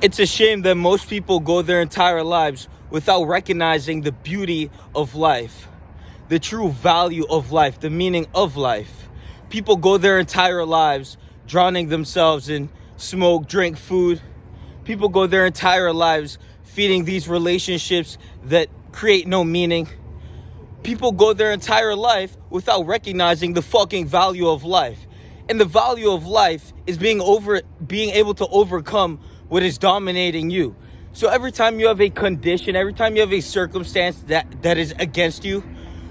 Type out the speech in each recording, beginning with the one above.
It's a shame that most people go their entire lives without recognizing the beauty of life, the true value of life, the meaning of life. People go their entire lives drowning themselves in smoke, drink, food. People go their entire lives feeding these relationships that create no meaning. People go their entire life without recognizing the fucking value of life. And the value of life is being able to overcome what is dominating you. So every time you have a condition, every time you have a circumstance that is against you,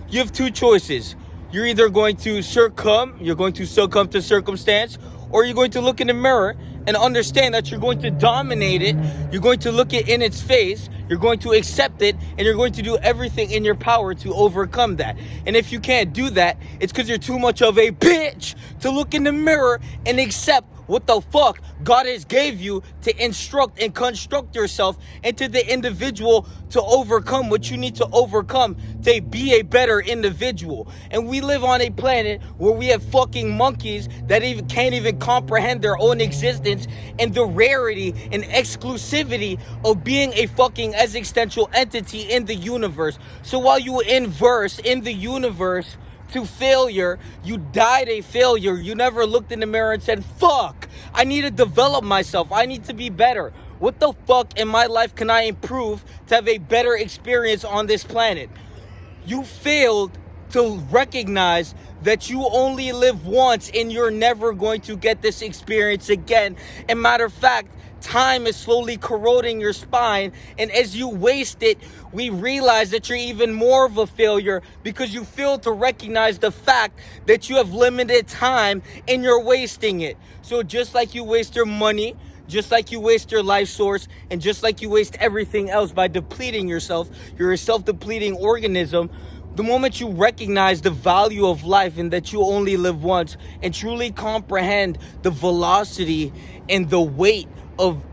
you have two choices. You're either going to succumb to circumstance, or you're going to look in the mirror and understand that you're going to dominate it. You're going to look it in its face. You're going to accept it, and you're going to do everything in your power to overcome that. And if you can't do that, it's because you're too much of a bitch to look in the mirror and accept what the fuck God has gave you to instruct and construct yourself into the individual to overcome what you need to overcome to be a better individual. And we live on a planet where we have fucking monkeys that can't even comprehend their own existence and the rarity and exclusivity of being a fucking existential entity in the universe. So while you inverse in the universe to failure, you died a failure. You never looked in the mirror and said, fuck, I need to develop myself. I need to be better. What the fuck in my life can I improve to have a better experience on this planet? You failed to recognize that you only live once and you're never going to get this experience again. And matter of fact, time is slowly corroding your spine, and as you waste it, we realize that you're even more of a failure because you fail to recognize the fact that you have limited time and you're wasting it. So just like you waste your money, just like you waste your life source, and just like you waste everything else by depleting yourself, you're a self-depleting organism. The moment you recognize the value of life and that you only live once, and truly comprehend the velocity and the weight of,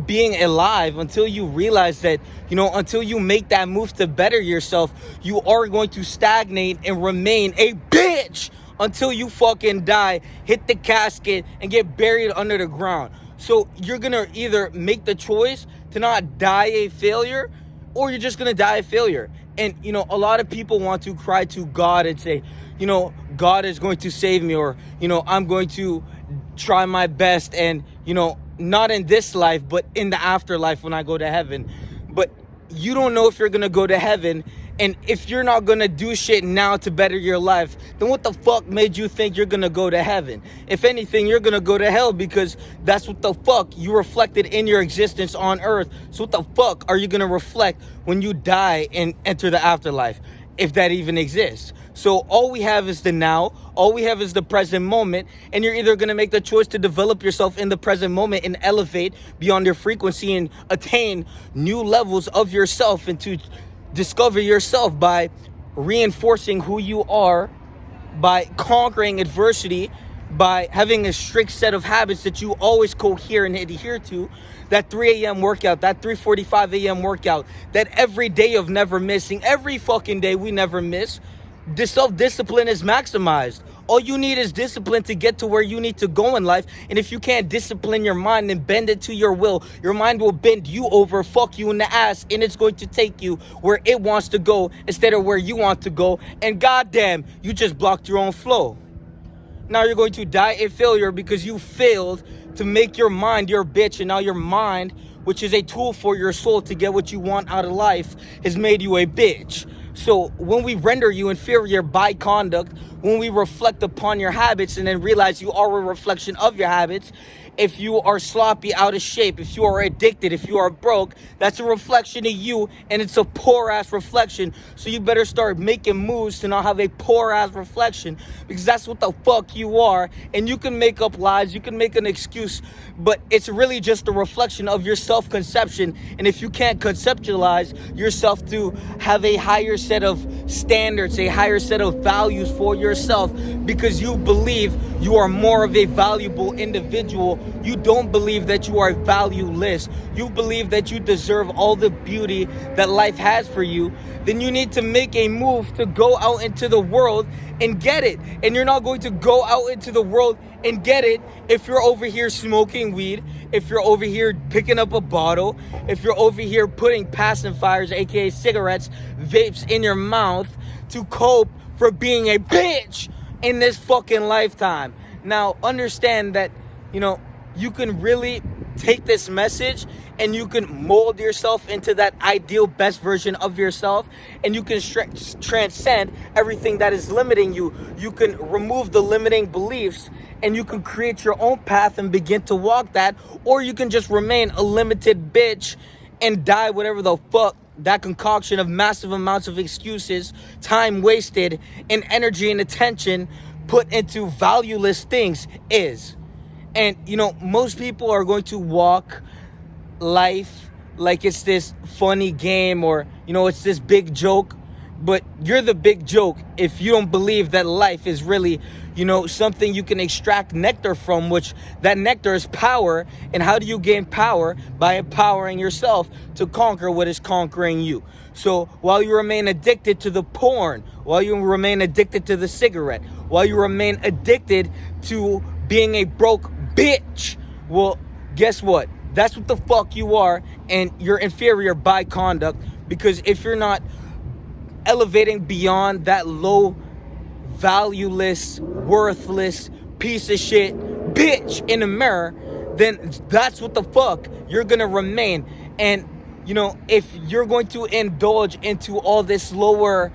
being alive, until you realize that, until you make that move to better yourself, you are going to stagnate and remain a bitch until you fucking die, hit the casket, and get buried under the ground. So you're gonna either make the choice to not die a failure, or you're just gonna die a failure. And, a lot of people want to cry to God and say, God is going to save me, or, I'm going to try my best, and, not in this life, but in the afterlife when I go to heaven. But you don't know if you're going to go to heaven. And if you're not going to do shit now to better your life, then what the fuck made you think you're going to go to heaven? If anything, you're going to go to hell, because that's what the fuck you reflected in your existence on earth. So what the fuck are you going to reflect when you die and enter the afterlife, if that even exists? So all we have is the now, all we have is the present moment, and you're either going to make the choice to develop yourself in the present moment and elevate beyond your frequency and attain new levels of yourself, and to discover yourself by reinforcing who you are, by conquering adversity, by having a strict set of habits that you always cohere and adhere to. That 3 a.m. workout, that 3:45 a.m. workout, that every day of never missing, every fucking day we never miss. The self-discipline is maximized. All you need is discipline to get to where you need to go in life. And if you can't discipline your mind and bend it to your will, your mind will bend you over, fuck you in the ass, and it's going to take you where it wants to go instead of where you want to go. And goddamn, you just blocked your own flow. Now you're going to die a failure because you failed to make your mind your bitch, and now your mind, which is a tool for your soul to get what you want out of life, has made you a bitch. So when we render you inferior by conduct, when we reflect upon your habits and then realize you are a reflection of your habits, if you are sloppy, out of shape, if you are addicted, if you are broke, that's a reflection of you, and it's a poor ass reflection. So you better start making moves to not have a poor ass reflection, because that's what the fuck you are. And you can make up lies, you can make an excuse, but it's really just a reflection of your self-conception. And if you can't conceptualize yourself to have a higher set of standards, a higher set of values for yourself because you believe you are more of a valuable individual. You don't believe that you are valueless. You believe that you deserve all the beauty that life has for you. Then you need to make a move to go out into the world and get it. And you're not going to go out into the world and get it if you're over here smoking weed, if you're over here picking up a bottle, if you're over here putting pacifiers, aka cigarettes, vapes in your mouth to cope for being a bitch in this fucking lifetime. Now, understand that, you can really take this message and you can mold yourself into that ideal best version of yourself, and you can transcend everything that is limiting you. You can remove the limiting beliefs and you can create your own path and begin to walk that, or you can just remain a limited bitch and die whatever the fuck that concoction of massive amounts of excuses, time wasted, and energy and attention put into valueless things is. And, most people are going to walk life like it's this funny game or, it's this big joke. But you're the big joke if you don't believe that life is really, something you can extract nectar from, which that nectar is power. And how do you gain power? By empowering yourself to conquer what is conquering you. So while you remain addicted to the porn, while you remain addicted to the cigarette, while you remain addicted to being a broke bitch, well, guess what? That's what the fuck you are, and you're inferior by conduct, because if you're not elevating beyond that low, valueless, worthless piece of shit bitch in the mirror, then that's what the fuck you're gonna remain. And if you're going to indulge into all this lower,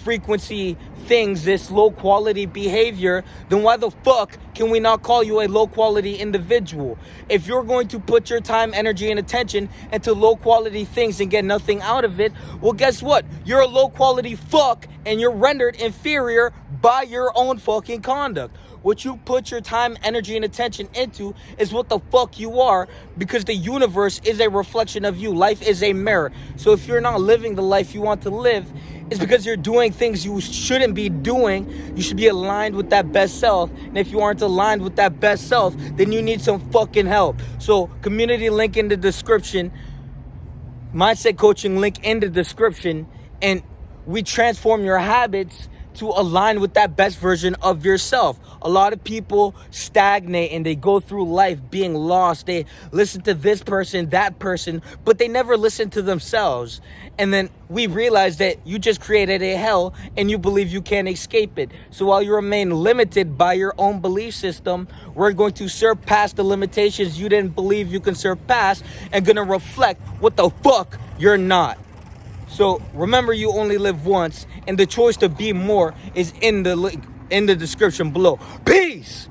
frequency things, this low quality behavior, then why the fuck can we not call you a low quality individual? If you're going to put your time, energy, and attention into low quality things and get nothing out of it, well, guess what? You're a low quality fuck, and you're rendered inferior by your own fucking conduct. What you put your time, energy, and attention into is what the fuck you are, because the universe is a reflection of you. Life is a mirror. So if you're not living the life you want to live, it's because you're doing things you shouldn't be doing. You should be aligned with that best self. And if you aren't aligned with that best self, then you need some fucking help. So community link in the description. Mindset coaching link in the description. And we transform your habits to align with that best version of yourself. A lot of people stagnate and they go through life being lost. They listen to this person, that person, but they never listen to themselves. And then we realize that you just created a hell and you believe you can't escape it. So while you remain limited by your own belief system, we're going to surpass the limitations you didn't believe you can surpass and gonna reflect what the fuck you're not. So remember, you only live once, and the choice to be more is in the link in the description below. Peace.